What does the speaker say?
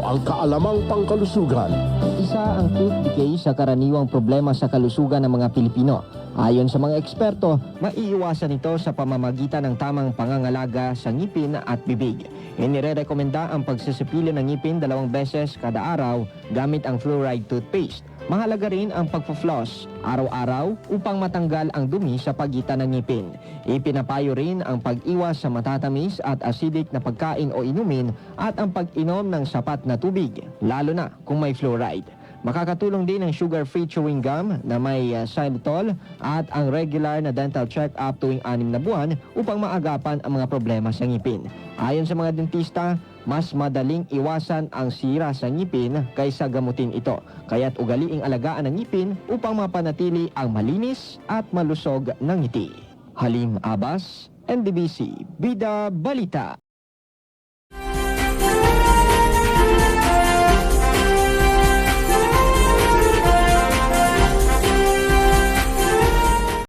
ang kaalamang pangkalusugan. Isa ang tooth decay sa karaniwang problema sa kalusugan ng mga Pilipino. Ayon sa mga eksperto, maiiwasan ito sa pamamagitan ng tamang pangangalaga sa ngipin at bibig. Inirerekomenda ang pagsisipilyo ng ngipin 2 beses kada araw gamit ang fluoride toothpaste. Mahalaga rin ang pagpo-floss araw-araw upang matanggal ang dumi sa pagitan ng ngipin. Ipinapayo rin ang pag-iwas sa matatamis at acidic na pagkain o inumin at ang pag-inom ng sapat na tubig, lalo na kung may fluoride. Makakatulong din ang sugar-free chewing gum na may xylitol at ang regular na dental check-up tuwing 6 na buwan upang maagapan ang mga problema sa ngipin. Ayon sa mga dentista, mas madaling iwasan ang sira sa ngipin kaysa gamutin ito. Kaya't ugaliing alagaan ang ngipin upang mapanatili ang malinis at malusog ng ngiti. Halim Abbas, NDBC, Bida Balita.